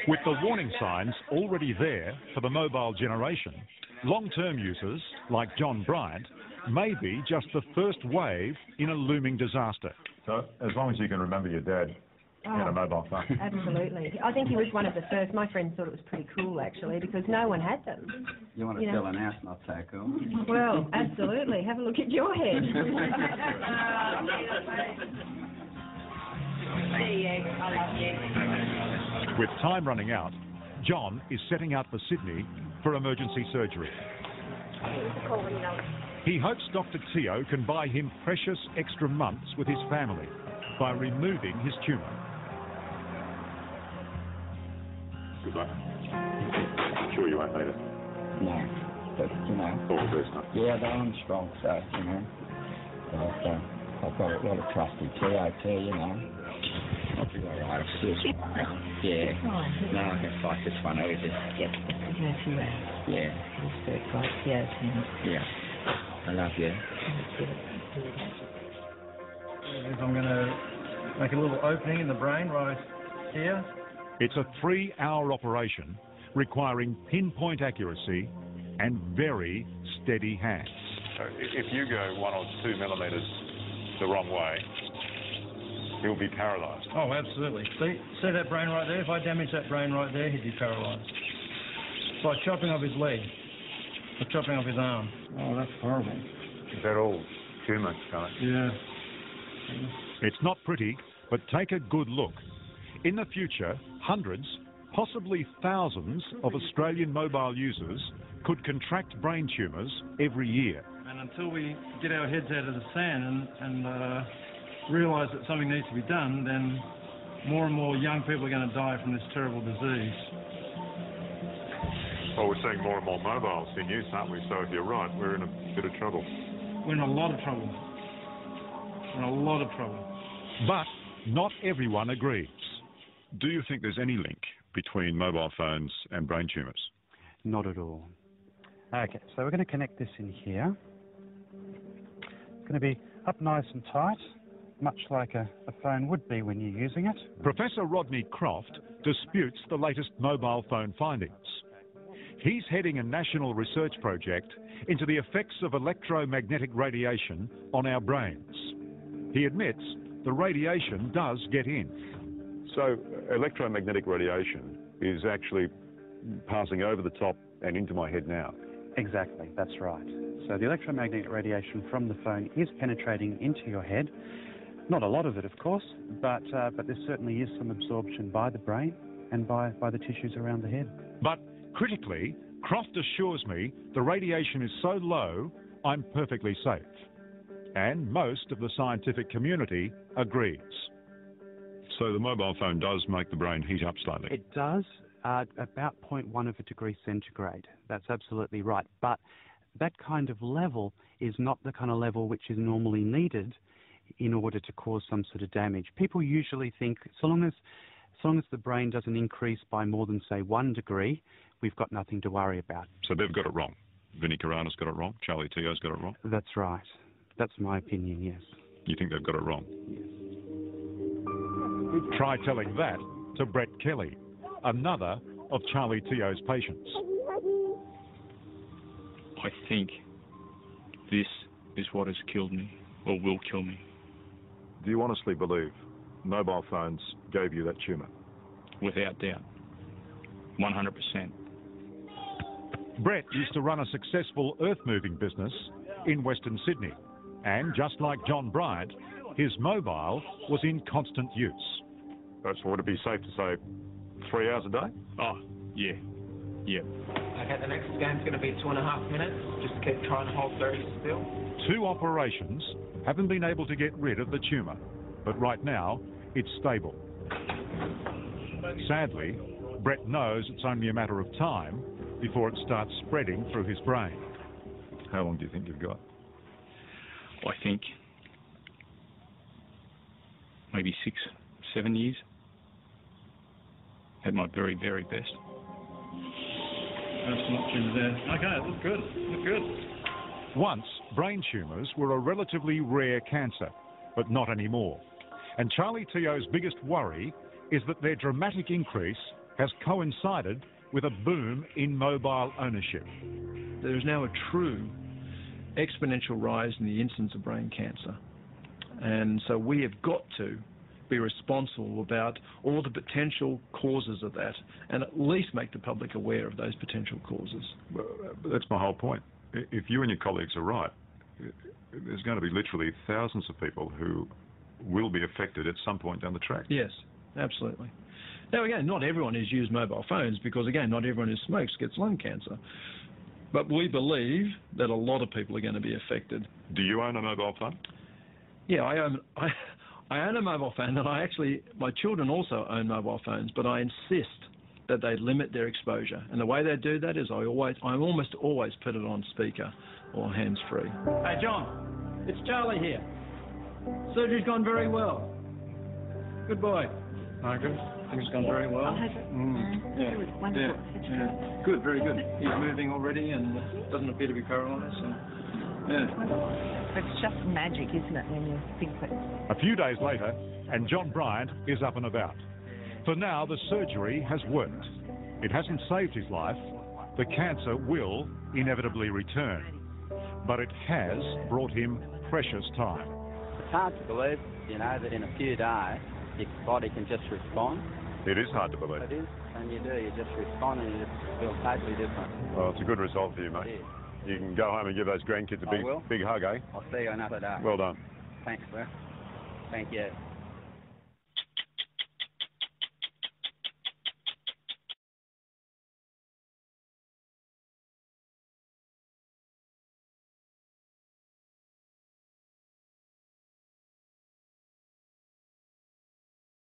With the warning signs already there for the mobile generation, long-term users like John Bryant may be just the first wave in a looming disaster. So as long as you can remember your dad in a mobile phone. Absolutely. I think he was one of the first. My friends thought it was pretty cool, actually, because no one had them. You want to sell an house, not so cool. Well, absolutely. Have a look at your head. With time running out, John is setting out for Sydney for emergency surgery. He hopes Dr. Teo can buy him precious extra months with his family by removing his tumour. Good luck. I'm sure you won't need it. No, but, you know... All the best, mate. Yeah, but I'm strong, so, you know. But, I've got a lot of trust in Teo too, you know. I'll be all right. Yeah. No, I can fight this one over. Yep. Yeah. Yeah. I love you. I'm going to make a little opening in the brain right here. It's a 3-hour operation requiring pinpoint accuracy and very steady hands. So if you go 1 or 2 millimetres the wrong way, he'll be paralysed. Oh, absolutely. See that brain right there? If I damage that brain right there, he'd be paralysed. It's like chopping off his leg or chopping off his arm. Oh, that's horrible. Is that all tumour, Charlie? Yeah. It's not pretty, but take a good look. In the future, hundreds, possibly thousands of Australian mobile users could contract brain tumours every year. And until we get our heads out of the sand and realise that something needs to be done, then more and more young people are going to die from this terrible disease. Well, we're seeing more and more mobiles in use, aren't we? So if you're right, we're in a bit of trouble. We're in a lot of trouble. We're in a lot of trouble. But not everyone agrees. Do you think there's any link between mobile phones and brain tumours? Not at all. Okay, so we're going to connect this in here. It's going to be up nice and tight, much like a phone would be when you're using it. Professor Rodney Croft disputes the latest mobile phone findings. He's heading a national research project into the effects of electromagnetic radiation on our brains. He admits the radiation does get in. So electromagnetic radiation is actually passing over the top and into my head now? Exactly, that's right. So the electromagnetic radiation from the phone is penetrating into your head. Not a lot of it, of course, but there certainly is some absorption by the brain and by the tissues around the head. But critically, Croft assures me the radiation is so low, I'm perfectly safe. And most of the scientific community agrees. So the mobile phone does make the brain heat up slightly? It does, about 0.1 of a degree centigrade. That's absolutely right. But that kind of level is not the kind of level which is normally needed in order to cause some sort of damage. People usually think so long as the brain doesn't increase by more than, say, 1 degree, we've got nothing to worry about. So they've got it wrong. Vinnie Carana's got it wrong. Charlie Teo's got it wrong. That's right. That's my opinion, yes. You think they've got it wrong? Yes. Try telling that to Brett Kelly, another of Charlie Teo's patients. I think this is what has killed me, or will kill me. Do you honestly believe mobile phones gave you that tumour? Without doubt. 100%. Brett used to run a successful earth-moving business in Western Sydney. And just like John Bryant, his mobile was in constant use. That's would it be safe to say 3 hours a day? Oh, yeah. Yeah. Okay, the next game's going to be 2.5 minutes. Just keep trying to hold 30 still. 2 operations haven't been able to get rid of the tumour, but right now it's stable. Sadly, Brett knows it's only a matter of time before it starts spreading through his brain. How long do you think you've got? I think maybe 6, 7 years at my very, very best. That's not tumour there. Okay, it looks good. Look good. Once, brain tumours were a relatively rare cancer, but not anymore. And Charlie Teo's biggest worry is that their dramatic increase has coincided with a boom in mobile ownership. There is now a true exponential rise in the incidence of brain cancer. And so we have got to be responsible about all the potential causes of that and at least make the public aware of those potential causes. Well, that's my whole point. If you and your colleagues are right, there's going to be literally thousands of people who will be affected at some point down the track. Yes, absolutely. Now again, not everyone who's used mobile phones, because again, not everyone who smokes gets lung cancer. But we believe that a lot of people are going to be affected. Do you own a mobile phone? Yeah, I own a mobile phone, and my children also own mobile phones, but I insist that they limit their exposure. And the way they do that is I almost always put it on speaker or hands-free. Hey, John, it's Charlie here. Surgery's gone very well. Good boy. Oh, good. Things gone very well. It was wonderful. Yeah. Good, very good. He's moving already and doesn't appear to be paralysed. So, yeah. It's just magic, isn't it, when you think that... A few days later, and John Bryant is up and about. For now, the surgery has worked. It hasn't saved his life. The cancer will inevitably return. But it has brought him precious time. It's hard to believe, that in a few days, your body can just respond. It is hard to believe. It is, and you just respond and you just feel totally different. Well, it's a good result for you, mate. You can go home and give those grandkids a big hug, eh? I'll see you another day. Well done. Thanks, sir. Thank you.